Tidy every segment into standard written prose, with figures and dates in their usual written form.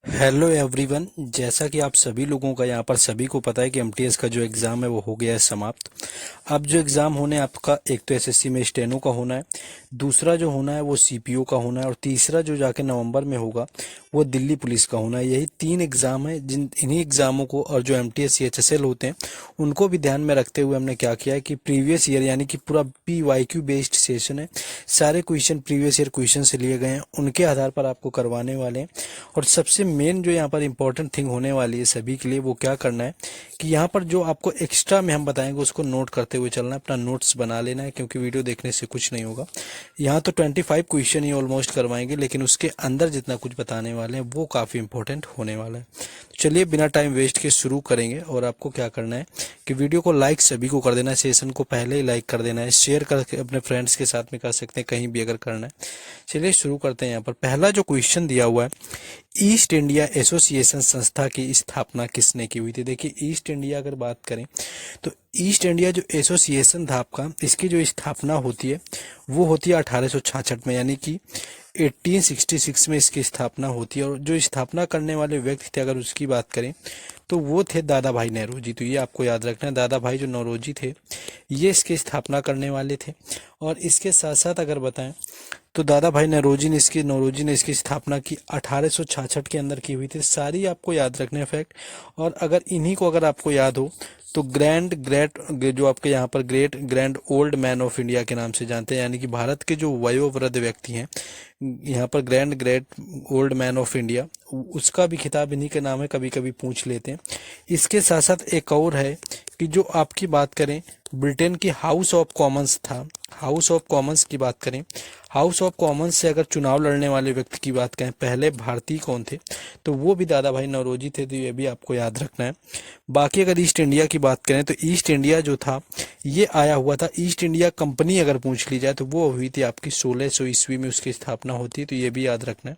Hello everyone. जैसा कि आप सभी लोगों का यहाँ पर सभी को पता है कि एमटीएस का जो एग्ज़ाम है वो हो गया है समाप्त। अब जो एग्ज़ाम होने आपका एक तो एसएससी में स्टेनो का होना है, दूसरा जो होना है वो सीपीओ का होना है और तीसरा जो जाके नवंबर में होगा वो दिल्ली पुलिस का होना है। यही तीन एग्ज़ाम है जिन इन्हीं एग्ज़ामों को और जो एमटीएस सीएचएसएल होते हैं उनको भी ध्यान में रखते हुए हमने क्या किया है कि प्रीवियस ईयर यानी कि पूरा पीवाईक्यू बेस्ड सेशन है। सारे क्वेश्चन प्रीवियस ईयर क्वेश्चन से लिए गए हैं, उनके आधार पर आपको करवाने वाले हैं। और सबसे मेन जो यहाँ पर इंपॉर्टेंट थिंग होने वाली है सभी के लिए वो क्या करना है कि यहाँ पर जो आपको एक्स्ट्रा में हम बताएंगे उसको नोट करते हुए चलना है, अपना नोट्स बना लेना है, क्योंकि वीडियो देखने से कुछ नहीं होगा। यहाँ तो 25 क्वेश्चन ही ऑलमोस्ट करवाएंगे, लेकिन उसके अंदर जितना कुछ बताने वाले हैं वो काफ़ी इंपॉर्टेंट होने वाला है। तो चलिए बिना टाइम वेस्ट के शुरू करेंगे। और आपको क्या करना है कि वीडियो को लाइक सभी को कर देना है, सेशन को पहले ही लाइक कर देना है, शेयर करके अपने फ्रेंड्स के साथ में कर सकते हैं कहीं भी अगर करना है। चलिए शुरू करते हैं। यहाँ पर पहला जो क्वेश्चन दिया हुआ है, ईस्ट इंडिया एसोसिएशन संस्था की स्थापना किसने की हुई थी। देखिए ईस्ट इंडिया अगर बात करें तो ईस्ट इंडिया जो एसोसिएशन था आपका, इसकी जो स्थापना होती है वो होती है 1866 में, यानी कि 1866 में इसकी स्थापना होती है। और जो स्थापना करने वाले व्यक्ति थे अगर उसकी बात करें तो वो थे दादा भाई नौरोजी। तो ये आपको याद रखना है, दादा भाई जो नौरोजी थे ये इसकी स्थापना करने वाले थे। और इसके साथ साथ अगर बताएं तो दादा भाई नौरोजी ने इसकी स्थापना की 1866 के अंदर की हुई थी। सारी आपको याद रखने फैक्ट। और अगर इन्हीं को अगर आपको याद हो तो ग्रैंड ग्रेट जो आपके यहाँ पर great grand old man of India के नाम से जानते हैं, यानी कि भारत के जो वयोवृद्ध व्यक्ति हैं यहाँ पर grand great old man of India, उसका भी खिताब इन्हीं के नाम है, कभी कभी पूछ लेते हैं। इसके साथ साथ एक और है कि जो आपकी बात करें ब्रिटेन की हाउस ऑफ कॉमन्स था, हाउस ऑफ कॉमन्स की बात करें, हाउस ऑफ कॉमन्स से अगर चुनाव लड़ने वाले व्यक्ति की बात करें पहले भारतीय कौन थे तो वो भी दादा भाई नौरोजी थे। तो ये भी आपको याद रखना है। बाकी अगर ईस्ट इंडिया की बात करें तो ईस्ट इंडिया जो था ये आया हुआ था, ईस्ट इंडिया कंपनी अगर पूछ ली जाए तो वो हुई थी आपकी 1600 ईस्वी में, उसकी स्थापना होती है। तो ये भी याद रखना है।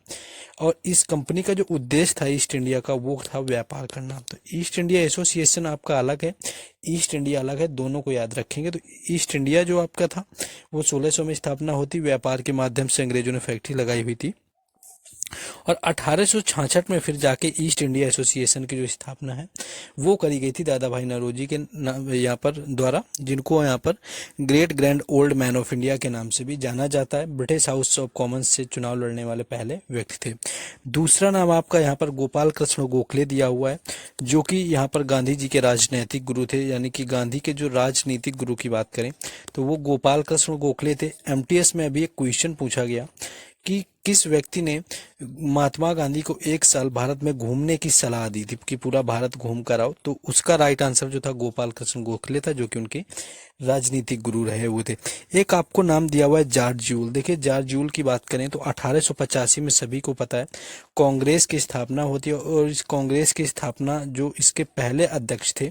और इस कंपनी का जो उद्देश्य था ईस्ट इंडिया का वो था व्यापार करना। तो ईस्ट इंडिया एसोसिएशन आपका अलग है, ईस्ट इंडिया अलग है, दोनों को याद रखेंगे। तो ईस्ट इंडिया जो आपका था वो 1600 में स्थापना होती, व्यापार के माध्यम से अंग्रेजों ने फैक्ट्री लगाई हुई थी। और 1866 में फिर जाके ईस्ट इंडिया एसोसिएशन की जो स्थापना है वो करी गई थी दादा भाई नौरोजी के यहाँ पर द्वारा, जिनको यहाँ पर great grand old man of India के नाम से भी जाना जाता है। ब्रिटिश हाउस ऑफ कॉमन्स से चुनाव लड़ने वाले पहले व्यक्ति थे। दूसरा नाम आपका यहाँ पर गोपाल कृष्ण गोखले दिया हुआ है, जो कि यहाँ पर गांधी जी के राजनैतिक गुरु थे, यानी कि गांधी के जो राजनीतिक गुरु की बात करें तो वो गोपाल कृष्ण गोखले थे। एमटीएस में अभी एक क्वेश्चन पूछा गया कि किस व्यक्ति ने महात्मा गांधी को 1 साल भारत में घूमने की सलाह दी थी कि पूरा भारत घूम कर आओ। तो उसका राइट आंसर जो था गोपाल कृष्ण गोखले था, जो कि उनके राजनीतिक गुरु रहे हुए थे। एक आपको नाम दिया हुआ है जॉर्ज जूल। देखिए जॉर्ज जूल की बात करें तो 1885 में सभी को पता है कांग्रेस की स्थापना होती है। और इस कांग्रेस की स्थापना जो इसके पहले अध्यक्ष थे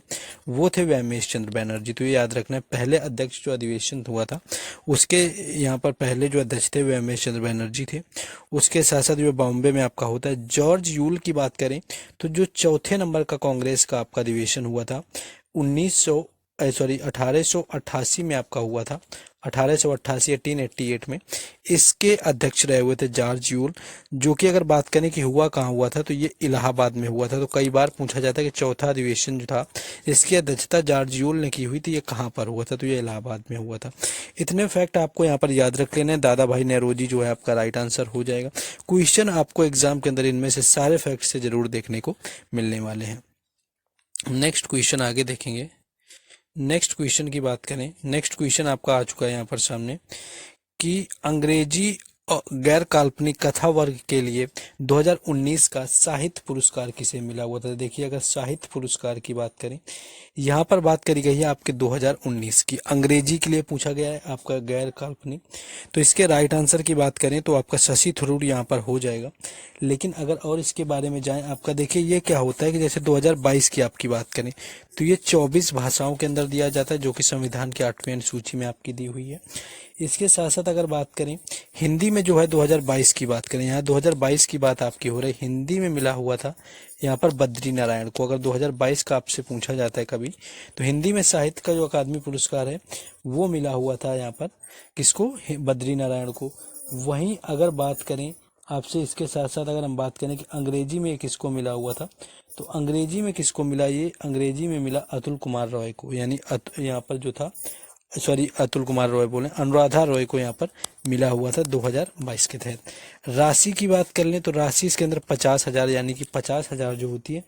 वो थे व्योमेश चंद्र बैनर्जी। तो ये याद रखना है, पहले अध्यक्ष जो अधिवेशन हुआ था उसके यहाँ पर पहले जो अध्यक्ष थे व्योमेश चंद्र बैनर्जी थे। उसके साथ साथ जो बॉम्बे में आपका होता है जॉर्ज यूल की बात करें तो जो चौथे नंबर का कांग्रेस का आपका अधिवेशन हुआ था 1888 में आपका हुआ था, 1888 1888 में इसके अध्यक्ष रहे हुए थे जॉर्ज यूल। जो कि अगर बात करें कि हुआ कहाँ हुआ था तो ये इलाहाबाद में हुआ था। तो कई बार पूछा जाता है कि चौथा अधिवेशन जो था इसकी अध्यक्षता जॉर्ज यूल ने की हुई थी, ये कहाँ पर हुआ था, तो ये इलाहाबाद में हुआ था। इतने फैक्ट आपको यहाँ पर याद रख लेने। दादा भाई नौरोजी जो है आपका राइट आंसर हो जाएगा। क्वेश्चन आपको एग्जाम के अंदर इनमें से सारे फैक्ट से जरूर देखने को मिलने वाले हैं। नेक्स्ट क्वेश्चन आगे देखेंगे। नेक्स्ट क्वेश्चन की बात करें, नेक्स्ट क्वेश्चन आपका आ चुका है यहाँ पर सामने कि अंग्रेजी गैर काल्पनिक कथा वर्ग के लिए 2019 का साहित्य पुरस्कार किसे मिला हुआ था। देखिए अगर साहित्य पुरस्कार की बात करें यहाँ पर बात करी गई है आपके 2019 की, अंग्रेजी के लिए पूछा गया है आपका गैर काल्पनिक। तो इसके राइट आंसर की बात करें तो आपका शशि थरूर यहाँ पर हो जाएगा। लेकिन अगर और इसके बारे में जाएं आपका, देखिए ये क्या होता है कि जैसे 2022 की आपकी बात करें तो ये 24 भाषाओं के अंदर दिया जाता है, जो कि संविधान की 8वीं अनुसूची में आपकी दी हुई है। इसके साथ साथ अगर बात करें हिंदी में जो है 2022 की बात करें, यहाँ 2022 की बात आपकी हो रही, हिंदी में मिला हुआ था यहाँ पर बद्री नारायण को। अगर 2022 का आपसे पूछा जाता है कभी तो हिंदी में साहित्य का जो अकादमी पुरस्कार है वो मिला हुआ था यहाँ पर किसको, बद्री नारायण को। वहीं अगर बात करें आपसे इसके साथ साथ अगर हम बात करें कि अंग्रेजी में किसको मिला हुआ था, तो अंग्रेजी में किसको मिला, ये अंग्रेजी में मिला अतुल कुमार रॉय को, यानी यहाँ पर जो था, सॉरी अतुल कुमार रॉय बोले, अनुराधा रॉय को यहाँ पर मिला हुआ था 2022 के तहत। राशि की बात कर लें तो राशि इसके अंदर 50,000 यानी कि 50,000 जो होती है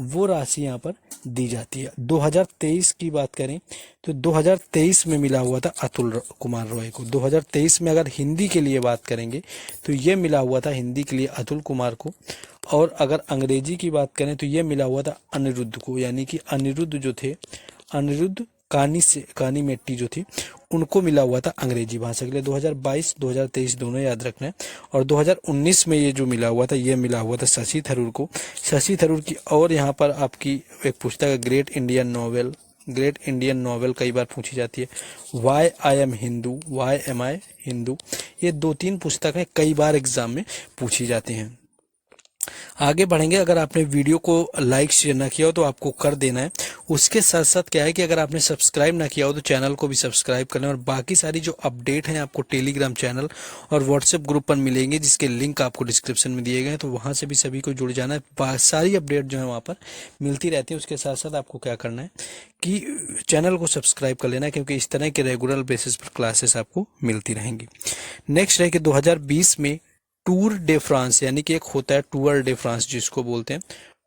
वो राशि यहाँ पर दी जाती है। 2023 की बात करें तो 2023 में मिला हुआ था अतुल कुमार रॉय को। 2023 में अगर हिंदी के लिए बात करेंगे तो ये मिला हुआ था हिंदी के लिए अतुल कुमार को, और अगर अंग्रेजी की बात करें तो ये मिला हुआ था अनिरुद्ध को, यानी कि अनिरुद्ध जो थे, अनिरुद्ध कानी मेट्टी जो थी उनको मिला हुआ था अंग्रेजी भाषा के लिए। 2022 2023 दोनों याद रखना है। और 2019 में ये जो मिला हुआ था ये मिला हुआ था शशि थरूर को। शशि थरूर की, और यहाँ पर आपकी एक पुस्तक है ग्रेट इंडियन नॉवेल कई बार पूछी जाती है, वाई एम आई हिंदू, ये 2-3 पुस्तकें कई बार एग्जाम में पूछी जाती हैं। आगे बढ़ेंगे। अगर आपने वीडियो को लाइक शेयर ना किया हो तो आपको कर देना है। उसके साथ साथ क्या है कि अगर आपने सब्सक्राइब ना किया हो तो चैनल को भी सब्सक्राइब करना है, और बाकी सारी जो अपडेट हैं आपको टेलीग्राम चैनल और व्हाट्सएप ग्रुप पर मिलेंगे, जिसके लिंक आपको डिस्क्रिप्शन में दिए गए हैं, तो वहां से भी सभी को जुड़ जाना है। सारी अपडेट जो है वहां पर मिलती रहती है। उसके साथ साथ आपको क्या करना है कि चैनल को सब्सक्राइब कर लेना है, क्योंकि इस तरह के रेगुलर बेसिस पर क्लासेस आपको मिलती रहेंगी। नेक्स्ट है कि 2020 में टूर डे फ्रांस, यानी कि एक होता है टूर डे फ्रांस जिसको बोलते हैं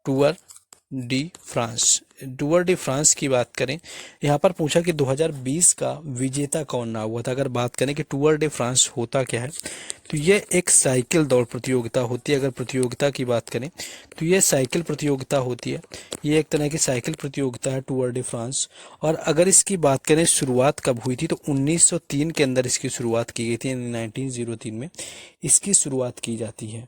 टूर डी फ्रांस की बात करें, यहाँ पर पूछा कि 2020 का विजेता कौन ना हुआ था। अगर बात करें कि टूर डे फ्रांस होता क्या है, तो ये एक साइकिल दौड़ प्रतियोगिता होती है। अगर प्रतियोगिता की बात करें तो ये साइकिल प्रतियोगिता होती है, ये एक तरह की साइकिल प्रतियोगिता है टूर डे फ्रांस। और अगर इसकी बात करें शुरुआत कब हुई थी, तो 1903 के अंदर इसकी शुरुआत की गई थी, 1903 में इसकी शुरुआत की जाती है।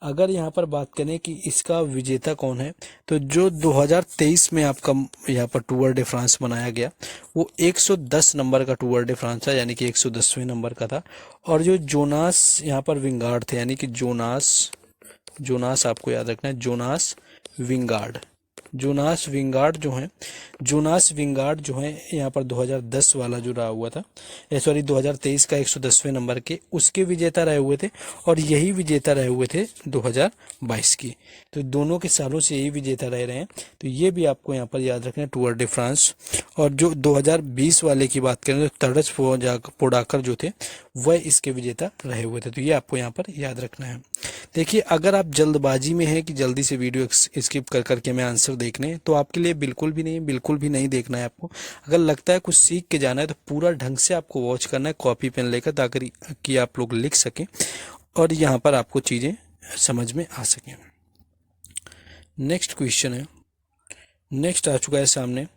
अगर यहाँ पर बात करें कि इसका विजेता कौन है, तो जो 2023 में आपका यहाँ पर टूर डे फ्रांस बनाया गया वो 110 नंबर का टूर डे फ्रांस था, यानी कि 110वें नंबर का था। और जो जोनास यहाँ पर विंगार्ड थे, यानी कि जोनास आपको याद रखना है, जोनास विंगार्ड जो है यहाँ पर 2010 वाला जो रहा हुआ था, 2023 का 110वें नंबर के उसके विजेता रहे हुए थे, और यही विजेता रहे हुए थे 2022 की। तो दोनों के सालों से यही विजेता रह रहे हैं, तो ये भी आपको यहाँ पर याद रखना है टूर डे फ्रांस। और जो 2020 वाले की बात करें तो तरज पोडाकर जो थे वह इसके विजेता रहे हुए थे, तो ये आपको यहाँ पर याद रखना है। देखिए, अगर आप जल्दबाजी में हैं कि जल्दी से वीडियो स्किप कर करके मैं आंसर देखने, तो आपके लिए बिल्कुल भी नहीं देखना है आपको। अगर लगता है कुछ सीख के जाना है तो पूरा ढंग से आपको वॉच करना है, कॉपी पेन लेकर, ताकि कि आप लोग लिख सकें और यहाँ पर आपको चीज़ें समझ में आ सकें। नेक्स्ट क्वेश्चन है, नेक्स्ट आ चुका है सामने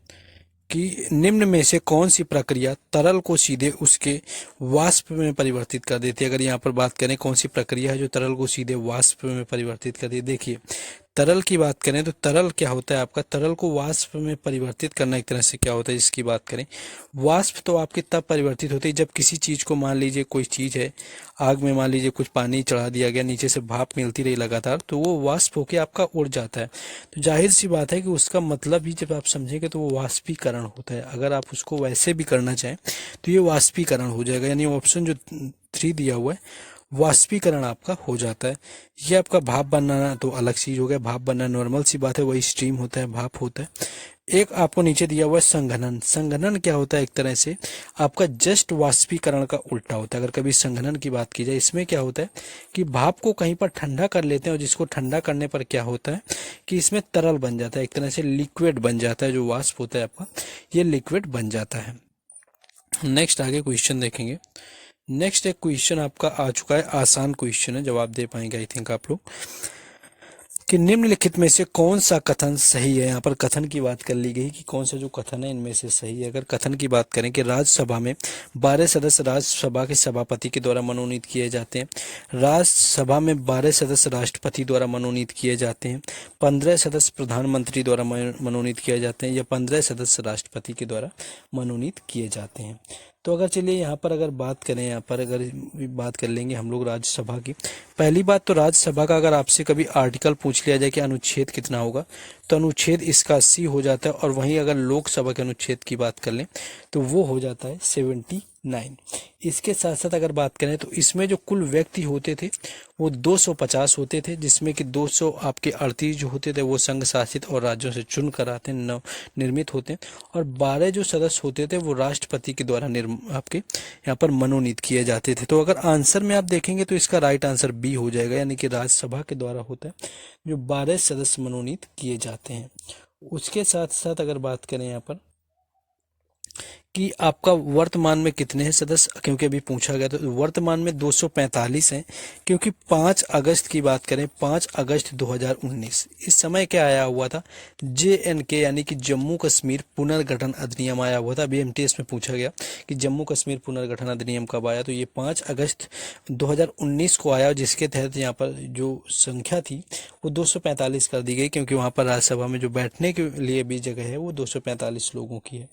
कि निम्न में से कौन सी प्रक्रिया तरल को सीधे उसके वाष्प में परिवर्तित कर देती है। अगर यहाँ पर बात करें कौन सी प्रक्रिया है जो तरल को सीधे वाष्प में परिवर्तित कर देती है। देखिए, तरल की बात करें तो तरल क्या होता है आपका, तरल को वाष्प में परिवर्तित करना एक तरह से क्या होता है, इसकी बात करें, वाष्प तो आपकी तब परिवर्तित होती है जब किसी चीज को, मान लीजिए कोई चीज है आग में, मान लीजिए कुछ पानी चढ़ा दिया गया, नीचे से भाप मिलती रही लगातार, तो वो वाष्प होकर आपका उड़ जाता है। तो जाहिर सी बात है कि उसका मतलब ही जब आप समझेंगे तो वो वाष्पीकरण होता है। अगर आप उसको वैसे भी करना चाहें तो ये वाष्पीकरण हो जाएगा, यानी ऑप्शन जो 3 दिया हुआ है वाष्पीकरण आपका हो जाता है। ये आपका भाप बनना तो अलग चीज हो गया, भाप बनना नॉर्मल सी बात है, वही स्टीम होता है, भाप होता है। एक आपको नीचे दिया हुआ है संघनन। संघनन क्या होता है, एक तरह से आपका जस्ट वाष्पीकरण का उल्टा होता है। अगर कभी संघनन की बात की जाए, इसमें क्या होता है कि भाप को कहीं पर ठंडा कर लेते हैं, और जिसको ठंडा करने पर क्या होता है कि इसमें तरल बन जाता है, एक तरह से लिक्विड बन जाता है, जो वाष्प होता है आपका ये लिक्विड बन जाता है। नेक्स्ट आगे क्वेश्चन देखेंगे। नेक्स्ट एक क्वेश्चन आपका आ चुका है, आसान क्वेश्चन है, जवाब दे पाएंगे आई थिंक आप लोग, कि निम्नलिखित में से कौन सा कथन सही है। यहाँ पर कथन की बात कर ली गई कि कौन सा जो कथन है इनमें से सही है। अगर कथन की बात करें कि राज्यसभा में 12 सदस्य राज्यसभा के सभापति के द्वारा मनोनीत किए जाते हैं, राज्यसभा में 12 सदस्य राष्ट्रपति द्वारा मनोनीत किए जाते हैं, 15 सदस्य प्रधानमंत्री द्वारा मनोनीत किए जाते हैं, या 15 सदस्य राष्ट्रपति के द्वारा मनोनीत किए जाते हैं। तो अगर चलिए यहाँ पर अगर बात करें, यहाँ पर अगर बात कर लेंगे हम लोग राज्यसभा की। पहली बात तो राज्यसभा का अगर आपसे कभी आर्टिकल पूछ लिया जाए कि अनुच्छेद कितना होगा, तो अनुच्छेद इसका 80 हो जाता है। और वहीं अगर लोकसभा के अनुच्छेद की बात कर लें तो वो हो जाता है 78। 9। इसके साथ साथ अगर बात करें तो इसमें जो कुल व्यक्ति होते थे वो 250 होते थे, जिसमें कि 200 आपके 38 जो होते थे वो संघ शासित और राज्यों से चुन कर आते नव निर्मित होते हैं, और 12 जो सदस्य होते थे वो राष्ट्रपति के द्वारा आपके यहाँ पर मनोनीत किए जाते थे। तो अगर आंसर में आप देखेंगे तो इसका राइट आंसर बी हो जाएगा, यानी कि राज्यसभा के द्वारा होता है जो 12 सदस्य मनोनीत किए जाते हैं। उसके साथ साथ अगर बात करें यहाँ पर कि आपका वर्तमान में कितने हैं सदस्य, क्योंकि अभी पूछा गया, तो वर्तमान में 245 हैं। क्योंकि 5 अगस्त की बात करें, 5 अगस्त 2019 इस समय क्या आया हुआ था, JNK यानी कि जम्मू कश्मीर पुनर्गठन अधिनियम आया हुआ था। अभी MTS में पूछा गया कि जम्मू कश्मीर पुनर्गठन अधिनियम कब आया, तो ये 5 अगस्त 2019 को आया, जिसके तहत यहाँ पर जो संख्या थी वो 245 कर दी गई, क्योंकि वहाँ पर राज्यसभा में जो बैठने के लिए भी जगह है वो 245 लोगों की है।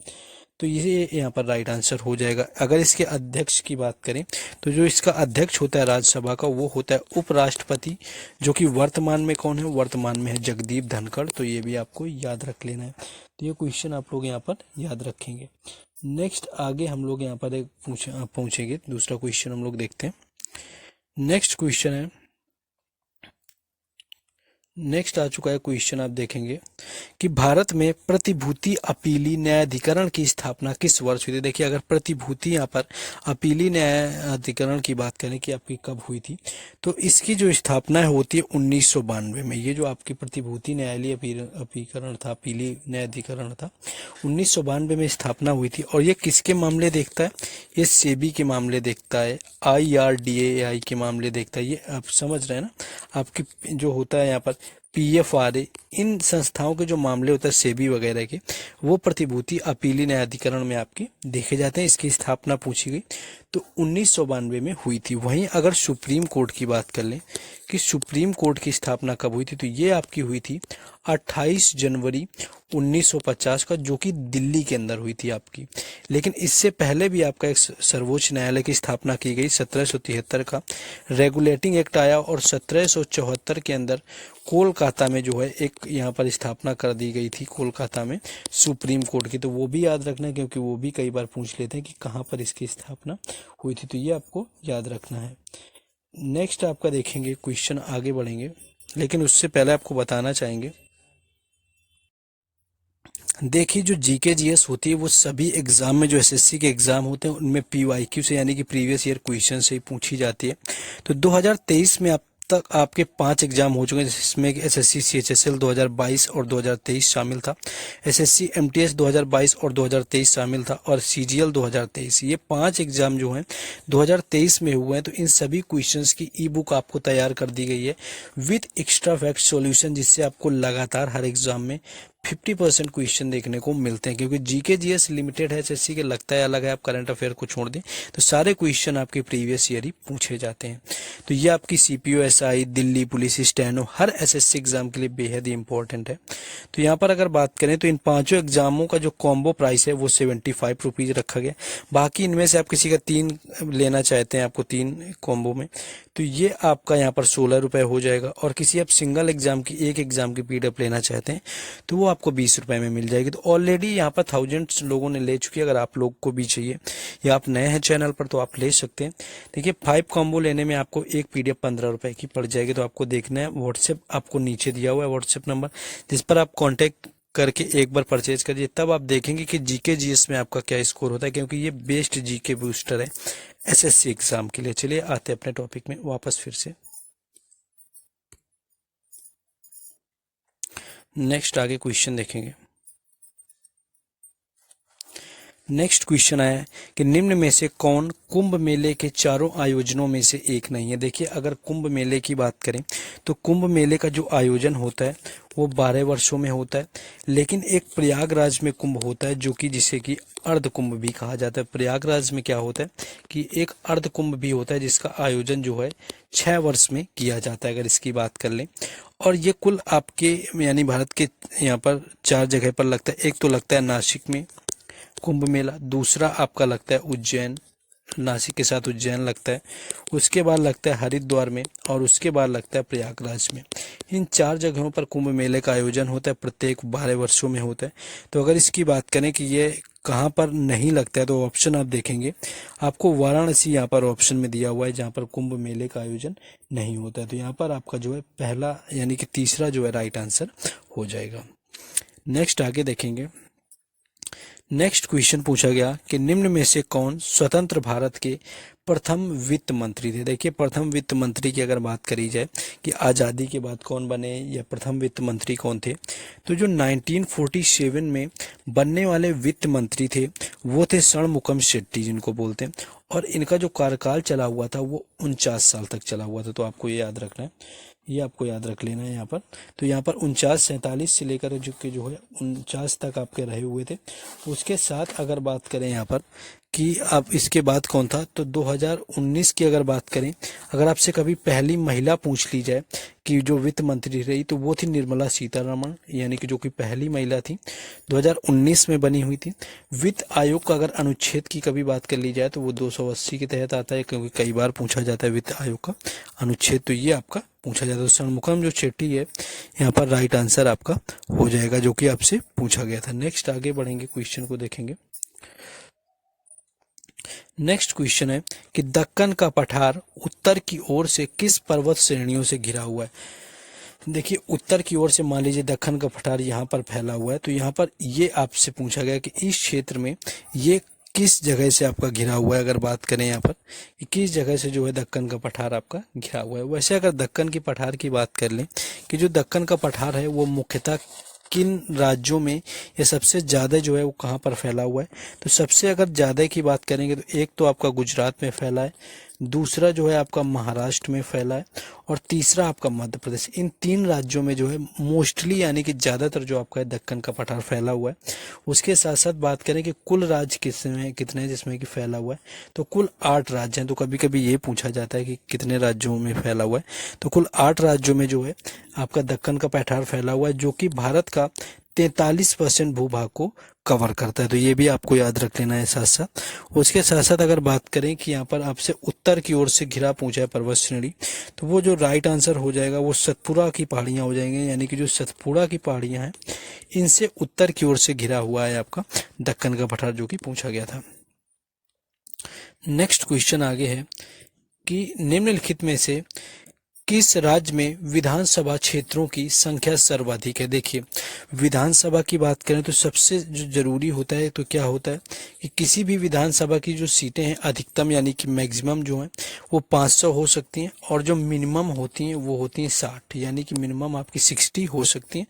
तो ये यहाँ पर राइट आंसर हो जाएगा। अगर इसके अध्यक्ष की बात करें तो जो इसका अध्यक्ष होता है राज्यसभा का वो होता है उपराष्ट्रपति, जो कि वर्तमान में कौन है, वर्तमान में है जगदीप धनखड़। तो ये भी आपको याद रख लेना है। तो ये क्वेश्चन आप लोग यहाँ पर याद रखेंगे। नेक्स्ट आगे हम लोग यहाँ पर एक पूछेंगे दूसरा क्वेश्चन हम लोग देखते हैं। नेक्स्ट क्वेश्चन है, नेक्स्ट आ चुका है क्वेश्चन, आप देखेंगे कि भारत में प्रतिभूति अपीली न्यायाधिकरण की स्थापना किस वर्ष हुई थी। देखिए अगर प्रतिभूति यहाँ पर अपीली न्यायाधिकरण की बात करें कि आपकी कब हुई थी, तो इसकी जो स्थापना होती है 1992 में। ये जो आपकी प्रतिभूति न्यायालय अपीकरण था, अपीली न्यायाधिकरण था, 1992 में स्थापना हुई थी। और ये किसके मामले देखता है, ये सेबी के मामले देखता है, IRDAI के मामले देखता है। ये आप समझ रहे हैं ना, आपकी जो होता है यहाँ पर PFRA, इन संस्थाओं के जो मामले होते हैं सेबी वगैरह के, वो प्रतिभूति अपीली न्यायाधिकरण में आपके देखे जाते हैं। इसकी स्थापना पूछी गई तो 1992 में हुई थी। वहीं अगर सुप्रीम कोर्ट की बात कर लें कि सुप्रीम कोर्ट की स्थापना कब हुई थी, तो ये आपकी हुई थी 28 जनवरी 1950 का, जो कि दिल्ली के अंदर हुई थी आपकी। लेकिन इससे पहले भी आपका एक सर्वोच्च न्यायालय की स्थापना की गई, 1773 का रेगुलेटिंग एक्ट आया, और 1774 के अंदर कोलकाता में जो है एक यहाँ पर स्थापना कर दी गई थी, कोलकाता में सुप्रीम कोर्ट की। तो वो भी याद रखना है, क्योंकि वो भी कई बार पूछ लेते हैं कि कहाँ पर इसकी स्थापना हुई थी, तो ये आपको याद रखना है। नेक्स्ट आपका देखेंगे क्वेश्चन, आगे बढ़ेंगे, लेकिन उससे पहले आपको बताना चाहेंगे, देखिए जो जीके जीएस होती है वो सभी एग्जाम में, जो एसएससी के एग्जाम होते हैं उनमें PYQ से यानी कि प्रीवियस ईयर क्वेश्चन से ही पूछी जाती है। तो 2023 में अब तक आपके 5 एग्जाम हो चुके हैं, जिसमें SSC CHSL 2022 और 2023 शामिल था, SSC MTS 2022 और 2023 शामिल था, और CGL 2023। ये 5 एग्जाम जो हैं 2023 में हुए हैं। तो इन सभी क्वेश्चंस की ई बुक आपको तैयार कर दी गई है विथ एक्स्ट्रा फैक्ट सॉल्यूशन, जिससे आपको लगातार हर एग्जाम में 50% क्वेश्चन देखने को मिलते हैं। क्योंकि जीके जीएस लिमिटेड है, एसएससी के लगता है अलग है, आप करंट अफेयर को छोड़ दें तो सारे क्वेश्चन आपके प्रीवियस ईयर ही पूछे जाते हैं। तो ये आपकी CPO SI, Delhi police, steno, हर एसएससी एग्जाम के लिए बेहद ही इंपॉर्टेंट है। तो यहाँ पर अगर बात करें तो इन 5 एग्जामों का जो कॉम्बो प्राइस है वो 75 रुपीज रखा गया। बाकी इनमें से आप किसी का 3 लेना चाहते हैं, आपको 3 कॉम्बो में, तो ये आपका यहाँ पर 16 रुपये हो जाएगा। और किसी आप सिंगल एग्जाम की, एक एग्जाम की PDF लेना चाहते हैं तो वो आपको 20 रुपये में मिल जाएगी। तो ऑलरेडी यहाँ पर थाउजेंड्स लोगों ने ले चुकी है। अगर आप लोग को भी चाहिए या आप नए हैं चैनल पर तो आप ले सकते हैं। देखिए 5 कॉम्बो लेने में आपको एक PDF 15 रुपये की पड़ जाएगी। तो आपको देखना है, व्हाट्सएप आपको नीचे दिया हुआ है व्हाट्सएप नंबर, जिस पर आप कॉन्टेक्ट करके एक बार परचेज करिए, तब आप देखेंगे कि जीके जीएस में आपका क्या स्कोर होता है, क्योंकि ये बेस्ट जीके बूस्टर है एसएससी एग्जाम के लिए। चलिए आते हैं अपने टॉपिक में वापस फिर से। नेक्स्ट आगे क्वेश्चन देखेंगे। नेक्स्ट क्वेश्चन है कि निम्न में से कौन कुंभ मेले के चारों आयोजनों में से एक नहीं है। देखिए अगर कुंभ मेले की बात करें तो कुंभ मेले का जो आयोजन होता है वो 12 वर्षों में होता है, लेकिन एक प्रयागराज में कुंभ होता है, जो कि जिसे कि अर्ध कुंभ भी कहा जाता है। प्रयागराज में क्या होता है कि एक अर्ध कुंभ भी होता है, जिसका आयोजन जो है 6 वर्ष में किया जाता है, अगर इसकी बात कर लें। और ये कुल आपके यानी भारत के यहाँ पर 4 जगह पर लगता है। एक तो लगता है नासिक में कुंभ मेला, दूसरा आपका लगता है उज्जैन, नासिक के साथ उज्जैन लगता है, उसके बाद लगता है हरिद्वार में, और उसके बाद लगता है प्रयागराज में। इन 4 जगहों पर कुंभ मेले का आयोजन होता है, प्रत्येक 12 वर्षों में होता है। तो अगर इसकी बात करें कि ये कहाँ पर नहीं लगता है, तो ऑप्शन आप देखेंगे आपको वाराणसी यहाँ पर ऑप्शन में दिया हुआ है, जहाँ पर कुंभ मेले का आयोजन नहीं होता है। तो यहाँ पर आपका जो है पहला यानी कि तीसरा जो है राइट आंसर हो जाएगा। नेक्स्ट आगे देखेंगे। नेक्स्ट क्वेश्चन पूछा गया कि निम्न में से कौन स्वतंत्र भारत के प्रथम वित्त मंत्री थे। देखिए, प्रथम वित्त मंत्री की अगर बात करी जाए कि आज़ादी के बाद कौन बने या प्रथम वित्त मंत्री कौन थे, तो जो 1947 में बनने वाले वित्त मंत्री थे वो थे षणमुखम शेट्टी, जिनको बोलते हैं। और इनका जो कार्यकाल चला हुआ था वो 49 साल तक चला हुआ था। तो आपको ये याद रखना है, ये आपको याद रख लेना है यहाँ पर। तो यहाँ पर 47 से लेकर जो है 49 तक आपके रहे हुए थे। उसके साथ अगर बात करें यहाँ पर कि अब इसके बाद कौन था, तो 2019 की अगर बात करें, अगर आपसे कभी पहली महिला पूछ ली जाए कि जो वित्त मंत्री रही, तो वो थी निर्मला सीतारमण, यानी कि जो कि पहली महिला थी, 2019 में बनी हुई थी। वित्त आयोग का अगर अनुच्छेद की कभी बात कर ली जाए तो वो 280 के तहत आता है, क्योंकि कई बार पूछा जाता है वित्त आयोग का अनुच्छेद, तो ये आपका पूछा जाता है। तो षणमुखम जो शेट्टी है यहाँ पर राइट आंसर आपका हो जाएगा, जो कि आपसे पूछा गया था। नेक्स्ट आगे बढ़ेंगे, क्वेश्चन को देखेंगे। नेक्स्ट क्वेश्चन है कि दक्कन का पठार उत्तर की ओर से किस पर्वत श्रेणियों से घिरा हुआ है। देखिए, उत्तर की ओर से मान लीजिए दक्कन का पठार यहाँ पर फैला हुआ है, तो यहाँ पर ये आपसे पूछा गया कि इस क्षेत्र में ये किस जगह से आपका घिरा हुआ है। अगर बात करें यहाँ पर कि किस जगह से जो है दक्कन का पठार आपका घिरा हुआ है। वैसे अगर दक्कन की पठार की बात कर लें कि जो दक्कन का पठार है वो मुख्यतः किन राज्यों में ये सबसे ज़्यादा जो है वो कहाँ पर फैला हुआ है, तो सबसे अगर ज़्यादा की बात करेंगे तो एक तो आपका गुजरात में फैला है, दूसरा जो है आपका महाराष्ट्र में फैला है, और तीसरा आपका मध्य प्रदेश। इन 3 राज्यों में जो है मोस्टली यानी कि ज़्यादातर जो आपका है दक्कन का पठार फैला हुआ है। उसके साथ साथ बात करें कि कुल राज्य कितने हैं जिसमें कि फैला हुआ है, तो कुल 8 राज्य हैं। तो कभी कभी ये पूछा जाता है कि कितने राज्यों में फैला हुआ है, तो कुल 8 राज्यों में जो है आपका दक्कन का पठार फैला हुआ है, जो कि भारत का 43% भूभाग को कवर करता है। तो ये भी आपको याद रख लेना है साथ साथ। उसके साथ साथ अगर बात करें कि यहाँ पर आपसे उत्तर की ओर से घिरा पूछा है पर्वत श्रेणी, तो वो जो राइट आंसर हो जाएगा वो सतपुड़ा की पहाड़ियाँ हो जाएंगी, यानी कि जो सतपुड़ा की पहाड़ियाँ हैं इनसे उत्तर की ओर से घिरा हुआ है आपका दक्कन का पठार, जो कि पूछा गया था। नेक्स्ट क्वेश्चन आगे है कि निम्नलिखित में से किस राज्य में विधानसभा क्षेत्रों की संख्या सर्वाधिक है। देखिए, विधानसभा की बात करें तो सबसे जो जरूरी होता है तो क्या होता है कि किसी भी विधानसभा की जो सीटें हैं अधिकतम यानी कि मैक्सिमम जो है वो 500 हो सकती हैं, और जो मिनिमम होती हैं वो होती हैं 60, यानी कि मिनिमम आपकी 60 हो सकती हैं।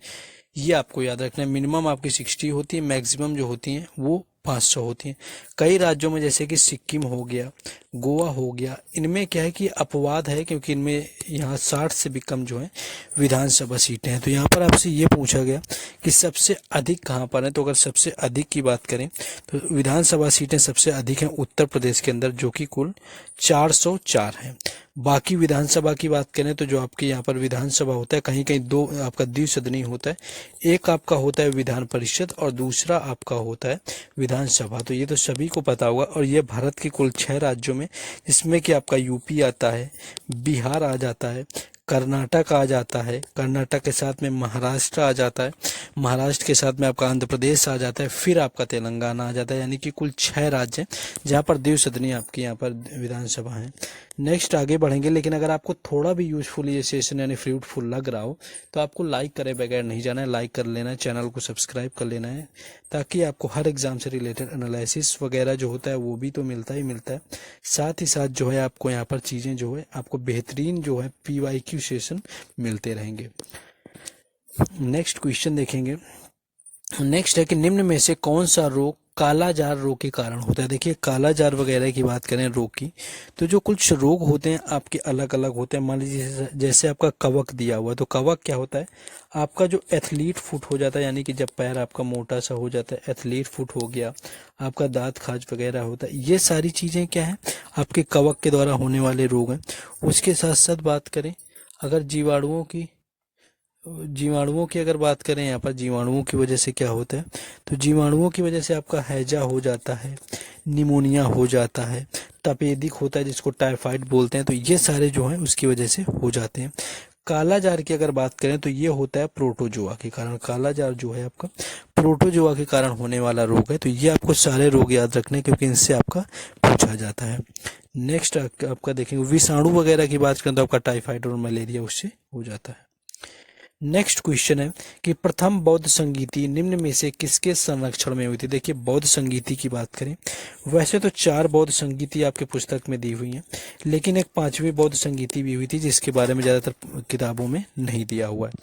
ये आपको याद रखना है, मिनिमम आपकी 60 होती है, मैक्सिमम जो होती हैं वो 500 होती हैं। कई राज्यों में जैसे कि सिक्किम हो गया, गोवा हो गया, इनमें क्या है कि अपवाद है, क्योंकि इनमें यहाँ 60 से भी कम जो है विधानसभा सीटें हैं। तो यहाँ पर आपसे ये पूछा गया कि सबसे अधिक कहाँ पर है, तो अगर सबसे अधिक की बात करें तो विधानसभा सीटें सबसे अधिक हैं उत्तर प्रदेश के अंदर, जो कि कुल 404 हैं। बाकी विधानसभा की बात करें तो जो आपके यहाँ पर विधानसभा होता है कहीं कहीं 2 आपका द्विसदनीय होता है, एक आपका होता है विधान परिषद और दूसरा आपका होता है विधानसभा। तो ये तो सभी को पता होगा, और ये भारत के कुल 6 राज्यों में, जिसमें कि आपका यूपी आता है, बिहार आ जाता है, कर्नाटक आ जाता है, कर्नाटक के साथ में महाराष्ट्र आ जाता है, महाराष्ट्र के साथ में आपका आंध्र प्रदेश आ जाता है, फिर आपका तेलंगाना आ जाता है, यानी कि कुल 6 राज्य हैं जहाँ पर द्विसदनीय आपकी यहाँ पर विधानसभा है। नेक्स्ट आगे बढ़ेंगे, लेकिन अगर आपको थोड़ा भी यूजफुल ये सेशन यानी फ्रूटफुल लग रहा हो तो आपको लाइक करे बगैर नहीं जाना है, लाइक कर लेना है, चैनल को सब्सक्राइब कर लेना है, ताकि आपको हर एग्जाम से रिलेटेड एनालिसिस वगैरह जो होता है वो भी तो मिलता ही मिलता है। साथ ही साथ जो है आपको यहाँ पर चीज़ें जो है आपको बेहतरीन जो है PYQ सेशन मिलते रहेंगे। नेक्स्ट क्वेश्चन देखेंगे। नेक्स्ट है कि निम्न में से कौन सा रोग कालाजार रोग के कारण होता है। देखिए, कालाजार वगैरह की बात करें रोग की, तो जो कुछ रोग होते हैं आपके अलग अलग होते हैं। मान लीजिए जैसे आपका कवक दिया हुआ है, तो कवक क्या होता है, आपका जो एथलीट फुट हो जाता है, यानी कि जब पैर आपका मोटा सा हो जाता है, एथलीट फुट हो गया, आपका दांत खाज वगैरह होता है, ये सारी चीज़ें क्या है आपके कवक के द्वारा होने वाले रोग हैं। उसके साथ साथ बात करें अगर जीवाणुओं की अगर बात करें, यहाँ पर जीवाणुओं की वजह से क्या होता है, तो जीवाणुओं की वजह से आपका हैजा हो जाता है, निमोनिया हो जाता है, तपेदिक होता है जिसको टाइफाइड बोलते हैं, तो ये सारे जो हैं उसकी वजह से हो जाते हैं। कालाजार की अगर बात करें तो ये होता है प्रोटोजोआ के कारण। कालाजार जो है आपका प्रोटोजोआ के कारण होने वाला रोग है। तो ये आपको सारे रोग याद रखने हैं, क्योंकि इनसे आपका पूछा जाता है। नेक्स्ट आपका देखेंगे विषाणु वगैरह की बात करें तो आपका टाइफाइड और मलेरिया उससे हो जाता है। नेक्स्ट क्वेश्चन है कि प्रथम बौद्ध संगीति निम्न में से किसके संरक्षण में हुई थी। देखिए बौद्ध संगीति की बात करें, वैसे तो 4 बौद्ध संगीति आपके पुस्तक में दी हुई हैं, लेकिन एक 5वीं बौद्ध संगीति भी हुई थी जिसके बारे में ज़्यादातर किताबों में नहीं दिया हुआ है।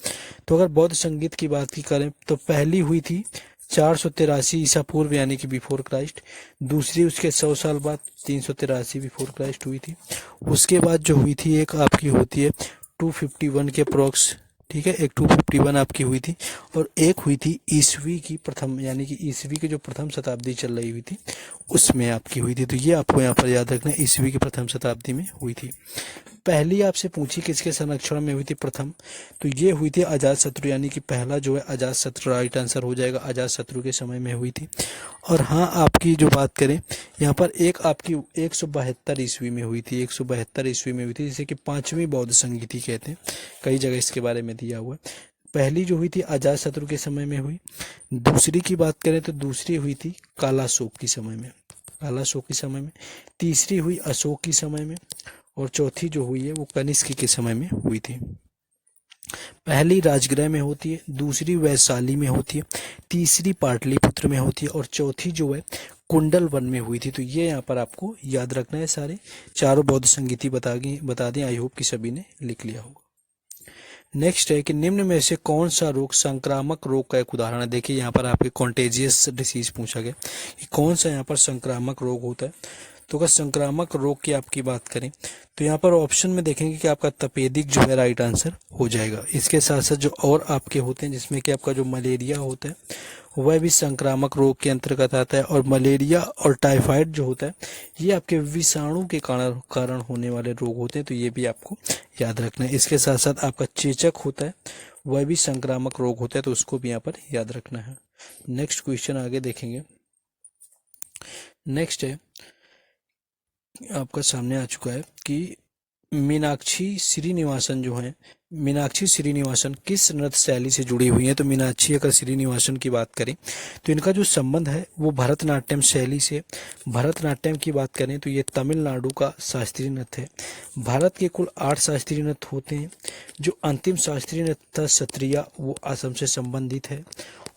तो अगर बौद्ध संगीत की बात की करें तो पहली हुई थी 483 ईसा पूर्व यानी कि बिफोर क्राइस्ट। दूसरी उसके 100 साल बाद 383 बिफोर क्राइस्ट हुई थी। उसके बाद जो हुई थी एक आपकी होती है 251 के अप्रोक्स, ठीक है, एक 251 आपकी हुई थी। और एक हुई थी ईसवी की प्रथम, यानी कि ईसवी की जो प्रथम शताब्दी चल रही हुई थी उसमें आपकी हुई थी। तो ये आपको यहाँ पर याद रखना है, ईसवी की प्रथम शताब्दी में हुई थी। पहली आपसे पूछी किसके संरक्षण में हुई थी प्रथम, तो ये हुई थी अजातशत्रु, यानी कि पहला जो है अजातशत्रु राइट आंसर हो जाएगा, अजातशत्रु के समय में हुई थी। और हाँ आपकी जो बात करें यहाँ पर एक आपकी 172 ईस्वी में हुई थी, 172 ईस्वी में हुई थी, जिसे कि 5वीं बौद्ध संगीति कहते हैं। कई जगह इसके बारे में दिया हुआ है। पहली जो हुई थी अजातशत्रु के समय में हुई। दूसरी की बात करें तो दूसरी हुई थी कालाशोक के समय में, कालाशोक के समय में। तीसरी हुई अशोक के समय में। और चौथी जो हुई है वो कनिष्क के समय में हुई थी। पहली राजगृह में होती है, दूसरी वैशाली में होती है, तीसरी पाटलिपुत्र में होती है और चौथी जो है कुंडल वन में हुई थी। तो ये यहाँ पर आपको याद रखना है। सारे चारों बौद्ध संगीति बता दें, आई होप कि सभी ने लिख लिया होगा। नेक्स्ट है कि निम्न में से कौन सा रोग संक्रामक रोग का एक उदाहरण है। देखिए यहाँ पर आपके कॉन्टेजियस डिसीज पूछा गया कि कौन सा यहाँ पर संक्रामक रोग होता है। तो अगर संक्रामक रोग की आपकी बात करें तो यहाँ पर ऑप्शन में देखेंगे कि आपका तपेदिक जो है राइट आंसर हो जाएगा। इसके साथ साथ जो और आपके होते हैं जिसमें कि आपका जो मलेरिया होता है वह भी संक्रामक रोग के अंतर्गत आता है। और मलेरिया और टाइफाइड जो होता है ये आपके विषाणु के कारण होने वाले रोग होते हैं। तो ये भी आपको याद रखना है। इसके साथ साथ आपका चेचक होता है वह भी संक्रामक रोग होता है, तो उसको भी यहाँ पर याद रखना है। नेक्स्ट क्वेश्चन आगे देखेंगे। नेक्स्ट है आपका सामने आ चुका है कि मीनाक्षी श्रीनिवासन जो है, मीनाक्षी श्रीनिवासन किस नृत्य शैली से जुड़ी हुई है। तो मीनाक्षी अगर श्रीनिवासन की बात करें तो इनका जो संबंध है वो भरतनाट्यम शैली से। भरतनाट्यम की बात करें तो ये तमिलनाडु का शास्त्रीय नृत्य है। भारत के कुल 8 शास्त्रीय नृत्य होते हैं। जो अंतिम शास्त्रीय नृत्य था सत्रिया, वो असम से संबंधित है।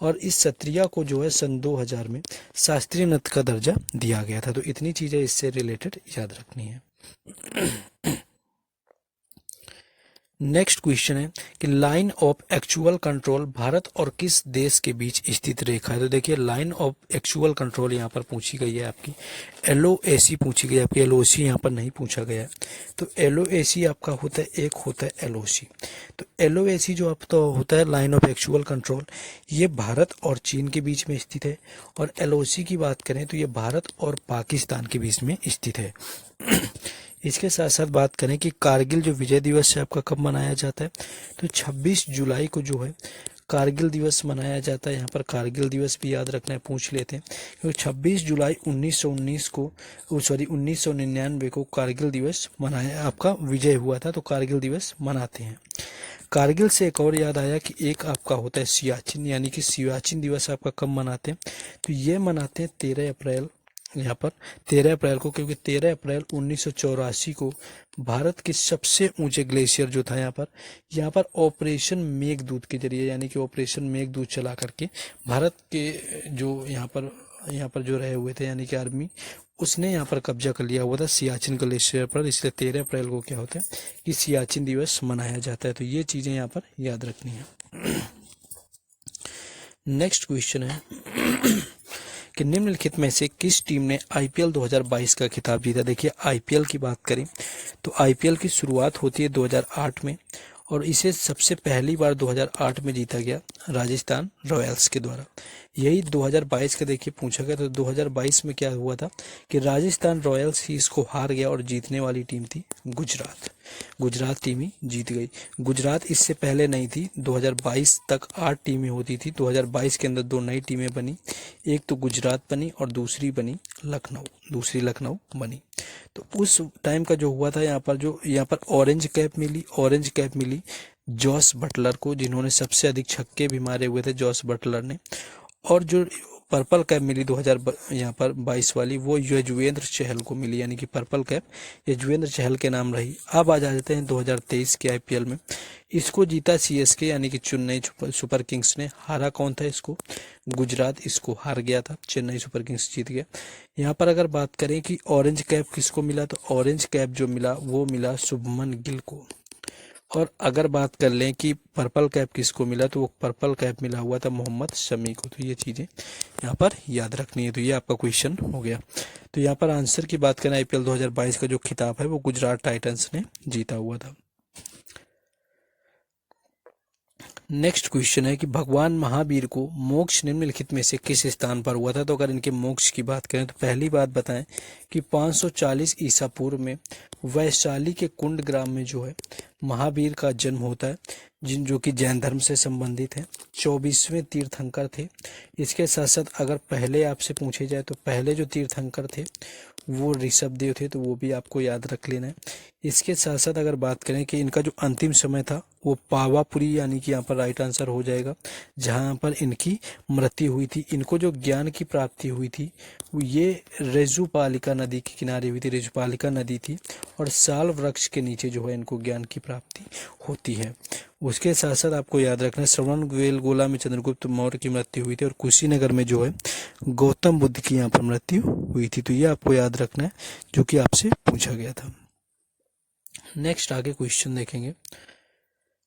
और इस सत्रिया को जो है सन 2000 में शास्त्रीय नृत्य का दर्जा दिया गया था। तो इतनी चीजें इससे रिलेटेड याद रखनी है। नेक्स्ट क्वेश्चन है कि line of actual control Bharat और किस देश के बीच स्थित रेखा है। तो देखिए लाइन ऑफ एक्चुअल कंट्रोल यहाँ पर पूछी गई है आपकी, LOAC पूछी गई है आपकी, LOC यहाँ पर नहीं पूछा गया है। तो LOAC आपका होता है, एक होता है LOC। तो LOAC जो आपका होता है लाइन ऑफ एक्चुअल कंट्रोल, ये भारत और चीन के बीच में स्थित है। और LOC की बात करें तो ये भारत और पाकिस्तान के बीच में स्थित है। इसके साथ साथ बात करें कि कारगिल जो विजय दिवस है आपका कब मनाया जाता है, तो 26 जुलाई को जो है कारगिल दिवस मनाया जाता है। यहाँ पर कारगिल दिवस भी याद रखना है, पूछ लेते हैं, क्योंकि 26 जुलाई 1999 को कारगिल दिवस मनाया, आपका विजय हुआ था, तो कारगिल दिवस मनाते हैं। कारगिल से एक और याद आया कि एक आपका होता है सियाचिन, यानी कि सियाचिन दिवस आपका कब मनाते हैं, तो ये मनाते हैं 13 अप्रैल, यहाँ पर 13 अप्रैल को, क्योंकि 13 अप्रैल 1984 को भारत के सबसे ऊंचे ग्लेशियर जो था यहाँ पर ऑपरेशन मेघदूत के जरिए, यानी कि ऑपरेशन मेघदूत चला करके भारत के जो यहाँ पर जो रहे हुए थे, यानी कि आर्मी, उसने यहाँ पर कब्जा कर लिया हुआ था सियाचिन ग्लेशियर पर। इसलिए 13 अप्रैल को क्या होता है कि सियाचिन दिवस मनाया जाता है। तो ये चीजें यहाँ पर याद रखनी है। नेक्स्ट क्वेश्चन है कि निम्नलिखित में से किस टीम ने IPL 2022 का खिताब जीता। देखिए IPL की बात करें तो IPL की शुरुआत होती है 2008 में, और इसे सबसे पहली बार 2008 में जीता गया राजस्थान रॉयल्स के द्वारा। यही 2022 का देखिए पूछा गया, तो 2022 में क्या हुआ था कि राजस्थान रॉयल्स ही इसको हार गया और जीतने वाली टीम थी गुजरात। गुजरात टीम ही जीत गई। गुजरात इससे पहले नहीं थी। 2022 तक 8 टीमें होती थी। 2022 के अंदर 2 नई टीमें बनी, एक तो गुजरात बनी और दूसरी बनी लखनऊ, दूसरी लखनऊ बनी। तो उस टाइम का जो हुआ था यहाँ पर ऑरेंज कैप मिली जॉस बटलर को, जिन्होंने सबसे अधिक छक्के भी मारे हुए थे जॉस बटलर ने। और जो पर्पल कैप मिली 2000 यहाँ पर 22 वाली, वो यजुवेंद्र चहल को मिली, यानी कि पर्पल कैप यजुवेंद्र चहल के नाम रही। अब आ जाते हैं 2023 के आईपीएल में। इसको जीता सीएसके यानी कि चेन्नई सुपर किंग्स ने। हारा कौन था इसको? गुजरात इसको हार गया था, चेन्नई सुपर किंग्स जीत गया। यहाँ पर अगर बात करें कि ऑरेंज कैप किसको मिला, तो ऑरेंज कैप जो मिला वो मिला शुभमन गिल को। और अगर बात कर लें कि पर्पल कैप किसको मिला, तो वो पर्पल कैप मिला हुआ था मोहम्मद शमी को। तो ये चीज़ें यहाँ पर याद रखनी है। तो ये आपका क्वेश्चन हो गया। तो यहाँ पर आंसर की बात करें, आईपीएल 2022 का जो खिताब है वो गुजरात टाइटंस ने जीता हुआ था। नेक्स्ट क्वेश्चन है कि भगवान महावीर को मोक्ष निम्नलिखित में से किस स्थान पर हुआ था। तो अगर इनके मोक्ष की बात करें तो पहली बात बताएं कि 540 ईसा पूर्व में वैशाली के कुंड ग्राम में जो है महावीर का जन्म होता है, जो कि जैन धर्म से संबंधित है। 24वें तीर्थंकर थे। इसके साथ साथ अगर पहले आपसे पूछे जाए तो पहले जो तीर्थंकर थे वो ऋषभ देव थे, तो वो भी आपको याद रख लेना है। इसके साथ साथ अगर बात करें कि इनका जो अंतिम समय था वो पावापुरी, यानी कि यहाँ पर राइट आंसर हो जाएगा, जहाँ पर इनकी मृत्यु हुई थी। इनको जो ज्ञान की प्राप्ति हुई थी वो ये रज्जुपालिका नदी के किनारे हुई थी। रज्जुपालिका नदी थी और साल वृक्ष के नीचे जो है इनको ज्ञान की प्राप्ति होती है। उसके साथ साथ आपको याद रखना है श्रवण बेलगोला में चंद्रगुप्त मौर्य की मृत्यु हुई थी और कुशीनगर में जो है गौतम बुद्ध की यहाँ पर मृत्यु हुई थी। तो ये आपको याद रखना है जो कि आपसे पूछा गया था। नेक्स्ट आगे क्वेश्चन देखेंगे।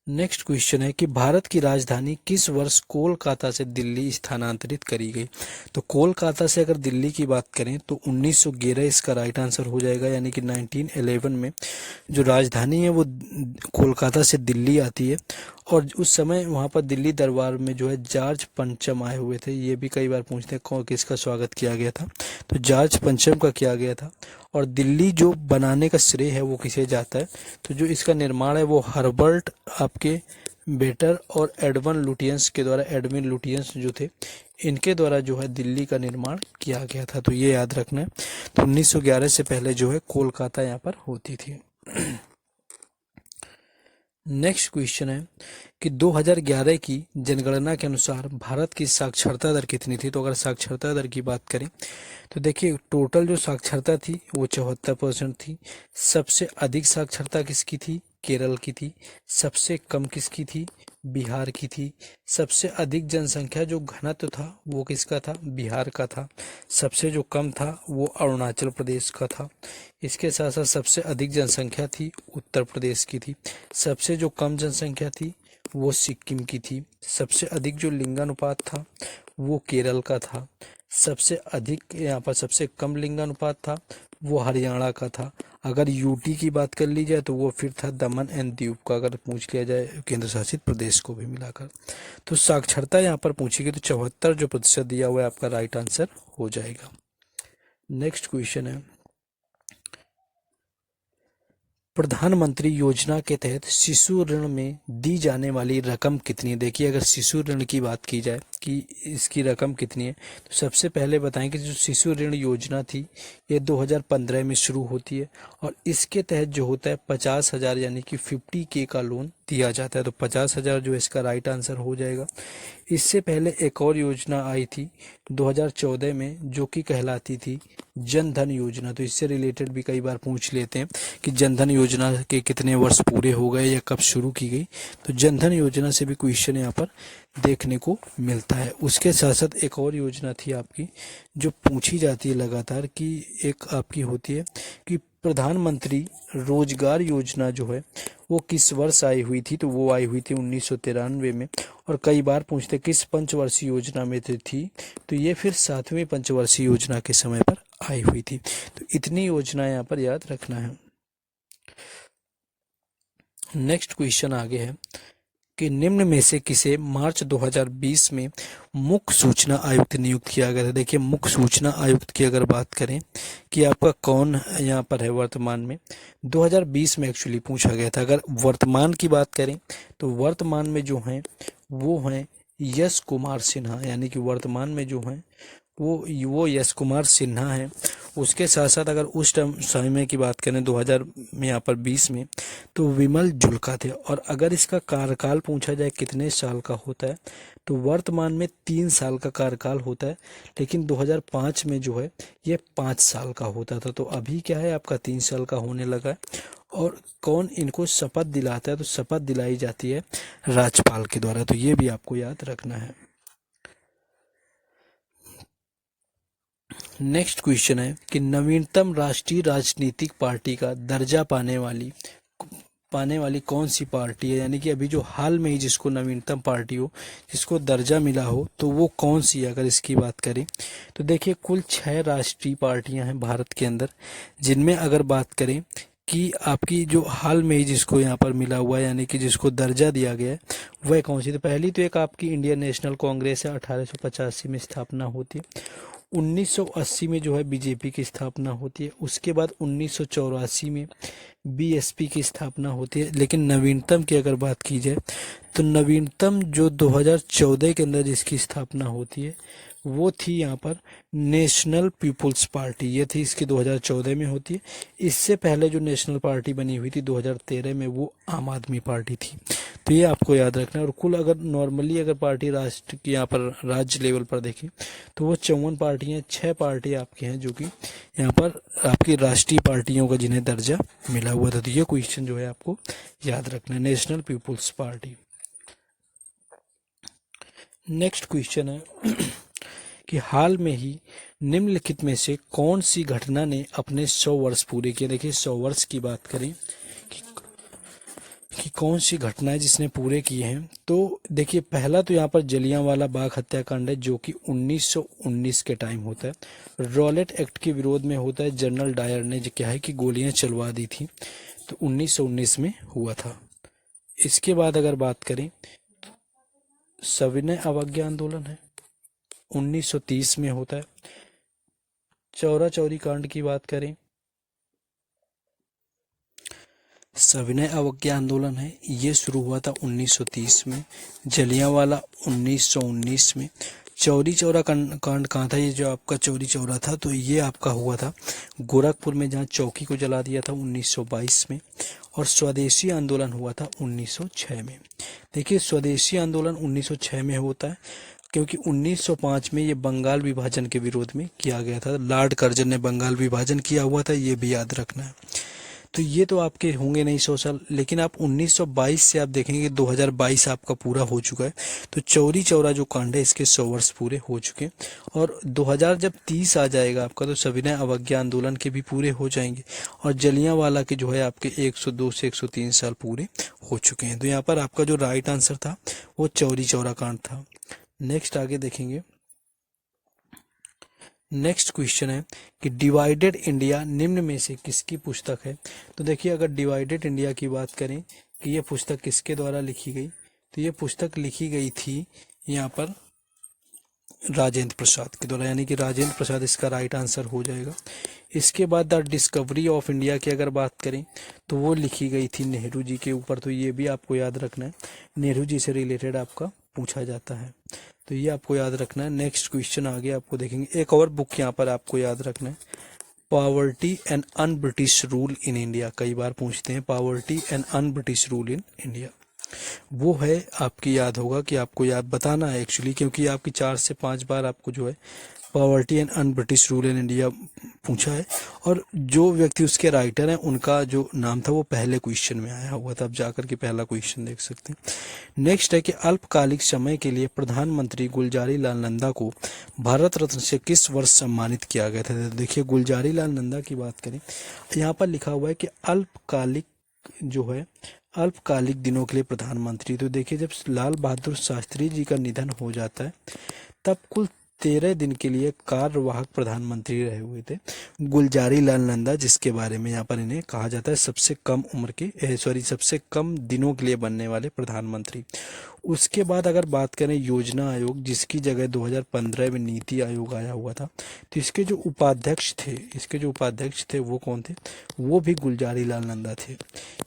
नेक्स्ट क्वेश्चन है कि भारत की राजधानी किस वर्ष कोलकाता से दिल्ली स्थानांतरित करी गई। तो कोलकाता से अगर दिल्ली की बात करें तो 1911 इसका राइट आंसर हो जाएगा, यानी कि 1911 में जो राजधानी है वो कोलकाता से दिल्ली आती है। और उस समय वहाँ पर दिल्ली दरबार में जो है जॉर्ज पंचम आए हुए थे। ये भी कई बार पूछते हैं कौन किसका स्वागत किया गया था, तो जॉर्ज पंचम का किया गया था। और दिल्ली जो बनाने का श्रेय है वो किसे जाता है, तो जो इसका निर्माण है वो हर्बर्ट आपके बेटर और एडवन लुटियंस के द्वारा, एडविन लुटियंस जो थे इनके द्वारा जो है दिल्ली का निर्माण किया गया था। तो ये याद रखना है। तो 1911 से पहले जो है कोलकाता यहाँ पर होती थी। नेक्स्ट क्वेश्चन है कि 2011 की जनगणना के अनुसार भारत की साक्षरता दर कितनी थी। तो अगर साक्षरता दर की बात करें तो देखिए टोटल जो साक्षरता थी वो 74% थी। सबसे अधिक साक्षरता किसकी थी? केरल की थी। सबसे कम किसकी थी? बिहार की थी। सबसे अधिक जनसंख्या जो घनत्व था वो किसका था? बिहार का था। सबसे जो कम था वो अरुणाचल प्रदेश का था। इसके साथ साथ सबसे अधिक जनसंख्या थी उत्तर प्रदेश की थी। सबसे जो कम जनसंख्या थी वो सिक्किम की थी। सबसे अधिक जो लिंगानुपात था वो केरल का था। सबसे अधिक यहाँ पर सबसे कम लिंगानुपात था वो हरियाणा का था। अगर यूटी की बात कर ली जाए तो वो फिर था दमन एंड दीव का, अगर पूछ लिया जाए केंद्र शासित प्रदेश को भी मिलाकर। तो साक्षरता यहाँ पर पूछी गई तो 74% दिया हुआ है आपका राइट आंसर हो जाएगा। नेक्स्ट क्वेश्चन है प्रधानमंत्री योजना के तहत शिशु ऋण में दी जाने वाली रकम कितनी है। देखिए अगर शिशु ऋण की बात की जाए कि इसकी रकम कितनी है तो सबसे पहले बताएं कि जो शिशु ऋण योजना थी ये 2015 में शुरू होती है और इसके तहत जो होता है 50,000 यानी कि 50K का लोन दिया जाता है। तो 50,000 जो इसका राइट आंसर हो जाएगा। इससे पहले एक और योजना आई थी 2014 में जो कि कहलाती थी जन धन योजना। तो इससे रिलेटेड भी कई बार पूछ लेते हैं कि जन धन योजना के कितने वर्ष पूरे हो गए या कब शुरू की गई। तो जन धन योजना से भी क्वेश्चन यहाँ पर देखने को मिलता है। उसके साथ साथ एक और योजना थी आपकी जो पूछी जाती है लगातार कि एक आपकी होती है कि प्रधानमंत्री रोजगार योजना जो है वो किस वर्ष आई हुई थी। तो वो आई हुई थी 1993 में। और कई बार पूछते किस पंचवर्षीय योजना में थी, तो ये फिर 7वीं पंचवर्षीय योजना के समय पर आई हुई थी। तो इतनी योजना यहाँ पर याद रखना है। नेक्स्ट क्वेश्चन आगे है कि निम्न में से किसे मार्च 2020 में मुख्य सूचना आयुक्त नियुक्त किया गया था। देखिए मुख्य सूचना आयुक्त की अगर बात करें कि आपका कौन यहाँ पर है वर्तमान में, 2020 में एक्चुअली पूछा गया था। अगर वर्तमान की बात करें तो वर्तमान में जो हैं वो हैं यश कुमार सिन्हा, यानी कि वर्तमान में जो हैं वो यश कुमार सिन्हा है। उसके साथ साथ अगर उस टाइम समय की बात करें 2000 में यहाँ पर 20 में, तो विमल जुल्का थे। और अगर इसका कार्यकाल पूछा जाए कितने साल का होता है, तो वर्तमान में 3 साल का कार्यकाल होता है, लेकिन 2005 में जो है ये 5 साल का होता था। तो अभी क्या है, आपका 3 साल का होने लगा है। और कौन इनको शपथ दिलाता है, तो शपथ दिलाई जाती है राज्यपाल के द्वारा। तो ये भी आपको याद रखना है। नेक्स्ट क्वेश्चन है कि नवीनतम राष्ट्रीय राजनीतिक पार्टी का दर्जा पाने वाली कौन सी पार्टी है, यानी कि अभी जो हाल में ही जिसको नवीनतम पार्टी हो, जिसको दर्जा मिला हो, तो वो कौन सी है। अगर इसकी बात करें तो देखिए कुल 6 राष्ट्रीय पार्टियां हैं भारत के अंदर, जिनमें अगर बात करें कि आपकी जो हाल में ही जिसको यहाँ पर मिला हुआ है, यानी कि जिसको दर्जा दिया गया है, वह कौन सी। तो पहली तो एक आपकी इंडियन नेशनल कांग्रेस है, 1885 में स्थापना होती है। 1980 में जो है बीजेपी की स्थापना होती है। उसके बाद 1984 में बीएसपी की स्थापना होती है। लेकिन नवीनतम की अगर बात की जाए तो नवीनतम जो 2014 के अंदर जिसकी स्थापना होती है, वो थी यहाँ पर नेशनल पीपुल्स पार्टी। ये थी इसकी 2014 में होती है। इससे पहले जो नेशनल पार्टी बनी हुई थी 2013 में, वो आम आदमी पार्टी थी। तो ये आपको याद रखना है। और कुल अगर नॉर्मली अगर पार्टी राष्ट्र की यहाँ पर राज्य लेवल पर देखें तो वो 54 पार्टियां, 6 पार्टी आपकी हैं जो कि यहाँ पर आपकी राष्ट्रीय पार्टियों का जिन्हें दर्जा मिला हुआ था। तो ये क्वेश्चन जो है आपको याद रखना है, national people's party. Next question है कि हाल में ही निम्नलिखित में से कौन सी घटना ने अपने 100 वर्ष पूरे किए। देखिए 100 वर्ष की बात करें कि कौन सी घटना है जिसने पूरे किए हैं, तो देखिए पहला तो यहाँ पर जलियांवाला बाग हत्याकांड है, जो कि 1919 के टाइम होता है। रॉलेट एक्ट के विरोध में होता है। जनरल डायर ने जो क्या है कि गोलियां चलवा दी थी, तो 1919 में हुआ था। इसके बाद अगर बात करें सविनय अवज्ञा आंदोलन है, 1930 में होता है। चौरा चौरी कांड की बात करें, सविनय अवज्ञा आंदोलन है, ये शुरू हुआ था 1930 में। जलियांवाला 1919 में। चौरी चौरा कांड कहाँ था, ये जो आपका चौरी चौरा था, तो ये आपका हुआ था गोरखपुर में, जहाँ चौकी को जला दिया था 1922 में। और स्वदेशी आंदोलन हुआ था 1906 में। देखिए स्वदेशी आंदोलन 1906 में होता है, क्योंकि 1905 में ये बंगाल विभाजन के विरोध में किया गया था। लॉर्ड कर्जन ने बंगाल विभाजन किया हुआ था, ये भी याद रखना है। तो ये तो आपके होंगे नहीं 100 साल, लेकिन आप 1922 से आप देखेंगे 2022 आपका पूरा हो चुका है। तो चौरी चौरा जो कांड है इसके 100 वर्ष पूरे हो चुके हैं। और 2000 जब 30 आ जाएगा आपका, तो सविनय अवज्ञा आंदोलन के भी पूरे हो जाएंगे। और जलियांवाला के जो है आपके 102 से 103 साल पूरे हो चुके हैं। तो यहाँ पर आपका जो राइट आंसर था वो चौरी चौरा कांड था। नेक्स्ट आगे देखेंगे। नेक्स्ट क्वेश्चन है कि डिवाइडेड इंडिया निम्न में से किसकी पुस्तक है। तो देखिए अगर डिवाइडेड इंडिया की बात करें कि ये पुस्तक किसके द्वारा लिखी गई, तो ये पुस्तक लिखी गई थी यहाँ पर राजेंद्र प्रसाद के द्वारा, यानी कि राजेंद्र प्रसाद इसका राइट आंसर हो जाएगा। इसके बाद द डिस्कवरी ऑफ इंडिया की अगर बात करें तो वो लिखी गई थी नेहरू जी के ऊपर। तो ये भी आपको याद रखना है, नेहरू जी से रिलेटेड आपका पूछा जाता है, तो ये आपको याद रखना है। नेक्स्ट क्वेश्चन आगे आपको देखेंगे। एक और बुक यहाँ पर आपको याद रखना है, poverty and un British rule in India. कई बार पूछते हैं poverty and un British rule in India, वो है आपकी याद होगा कि आपको याद बताना है एक्चुअली, क्योंकि आपकी 4 से 5 बार आपको जो है poverty and un British rule in India पूछा है। और जो व्यक्ति उसके राइटर हैं उनका जो नाम था वो पहले क्वेश्चन में आया हुआ था, आप जाकर के पहला क्वेश्चन देख सकते हैं। नेक्स्ट है कि अल्पकालिक समय के लिए प्रधानमंत्री गुलजारी लाल नंदा को भारत रत्न से किस वर्ष सम्मानित किया गया था। तो देखिए गुलजारी लाल नंदा की बात करें, यहाँ पर लिखा हुआ है कि अल्पकालिक जो है अल्पकालिक दिनों के लिए प्रधानमंत्री। तो देखिए जब लाल बहादुर शास्त्री जी का निधन हो जाता है तब कुल 13 दिन के लिए कार्यवाहक प्रधानमंत्री रहे हुए थे गुलजारी लाल नंदा, जिसके बारे में यहाँ पर इन्हें कहा जाता है सबसे कम उम्र के सबसे कम दिनों के लिए बनने वाले प्रधानमंत्री। उसके बाद अगर बात करें योजना आयोग, जिसकी जगह 2015 में नीति आयोग आया हुआ था, तो इसके जो उपाध्यक्ष थे वो कौन थे, वो भी गुलजारी लाल नंदा थे।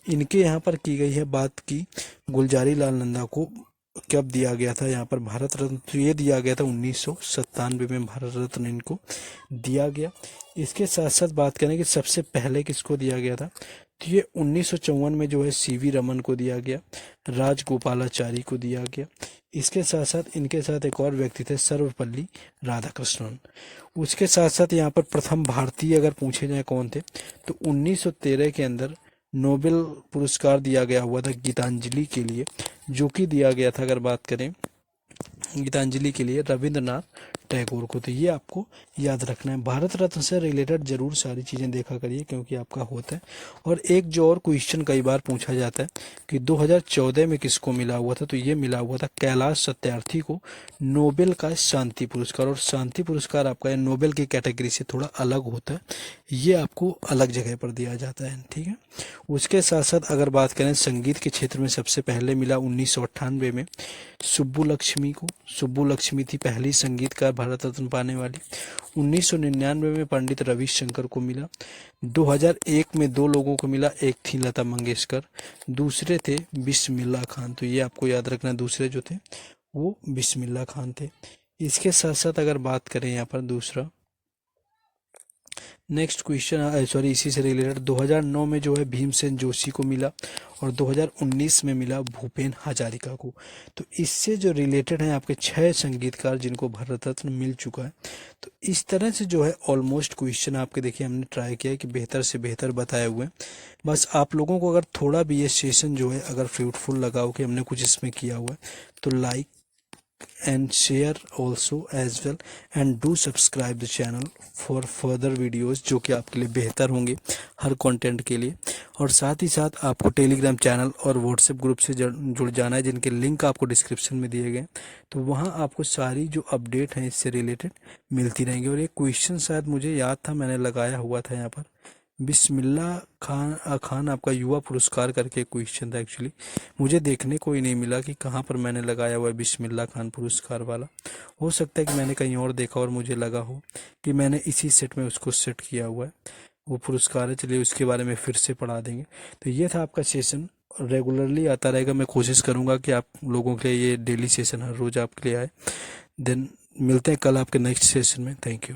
इनके यहाँ पर की गई है बात की गुलजारी लाल नंदा को कब दिया गया था यहाँ पर भारत रत्न, तो ये दिया गया था 1997 में भारत रत्न इनको दिया गया। इसके साथ साथ बात करें कि सबसे पहले किसको दिया गया था, तो ये 1954 में जो है सीवी रमन को दिया गया, राजगोपालाचारी को दिया गया। इसके साथ साथ इनके साथ एक और व्यक्ति थे, सर्वपल्ली राधाकृष्णन। उसके साथ साथ यहाँ पर प्रथम भारतीय अगर पूछे जाए कौन थे, तो 1913 के अंदर नोबेल पुरस्कार दिया गया हुआ था गीतांजलि के लिए, जो कि दिया गया था अगर बात करें गीतांजलि के लिए रविंद्रनाथ टैगोर को। तो ये आपको याद रखना है। भारत रत्न से रिलेटेड जरूर सारी चीज़ें देखा करिए, क्योंकि आपका होता है। और एक जो और क्वेश्चन कई बार पूछा जाता है कि 2014 में किसको मिला हुआ था, तो ये मिला हुआ था कैलाश सत्यार्थी को नोबेल का शांति पुरस्कार। और शांति पुरस्कार आपका नोबेल की कैटेगरी से थोड़ा अलग होता है, ये आपको अलग जगह पर दिया जाता है, ठीक है। उसके साथ साथ अगर बात करें संगीत के क्षेत्र में, सबसे पहले मिला 1998 में सुब्बुलक्ष्मी को। सुब्बुलक्ष्मी थी पहली संगीतकार भारत रत्न पाने वाली। 1999 में पंडित रविशंकर को मिला। 2001 में दो लोगों को मिला, एक थी लता मंगेशकर, दूसरे थे बिस्मिल्लाह खान। तो ये आपको याद रखना, दूसरे जो थे वो बिस्मिल्लाह खान थे। इसके साथ साथ अगर बात करें यहाँ पर दूसरा नेक्स्ट क्वेश्चन, सॉरी इसी से रिलेटेड, 2009 में जो है भीमसेन जोशी को मिला और 2019 में मिला भूपेन हजारिका को। तो इससे जो रिलेटेड हैं आपके 6 संगीतकार जिनको भारत रत्न मिल चुका है। तो इस तरह से जो है ऑलमोस्ट क्वेश्चन आपके देखिए हमने ट्राई किया है कि बेहतर से बेहतर बताए हुए हैं। बस आप लोगों को अगर थोड़ा भी ये सेशन जो है अगर फ्रूटफुल लगा हो कि हमने कुछ इसमें किया हुआ है, तो like and share also as well and do subscribe the channel for further videos जो कि आपके लिए बेहतर होंगे हर कंटेंट के लिए। और साथ ही साथ आपको टेलीग्राम चैनल और व्हाट्सएप ग्रुप से जुड़ जाना है, जिनके लिंक आपको डिस्क्रिप्शन में दिए गए। तो वहाँ आपको सारी जो अपडेट हैं इससे रिलेटेड मिलती रहेंगी। और एक क्वेश्चन शायद मुझे याद था, मैंने लगाया हुआ था यहाँ पर, बिस्मिल्लाह खान आपका युवा पुरस्कार करके क्वेश्चन था। एक्चुअली मुझे देखने को ही नहीं मिला कि कहाँ पर मैंने लगाया हुआ है बिस्मिल्लाह खान पुरस्कार वाला। हो सकता है कि मैंने कहीं और देखा और मुझे लगा हो कि मैंने इसी सेट में उसको सेट किया हुआ है, वो पुरस्कार है। चलिए उसके बारे में फिर से पढ़ा देंगे। तो ये था आपका सेशन, रेगुलरली आता रहेगा। मैं कोशिश करूँगा कि आप लोगों के लिए ये डेली सेशन हर रोज़ आपके लिए आए। देन मिलते हैं कल आपके नेक्स्ट सेशन में। Thank you.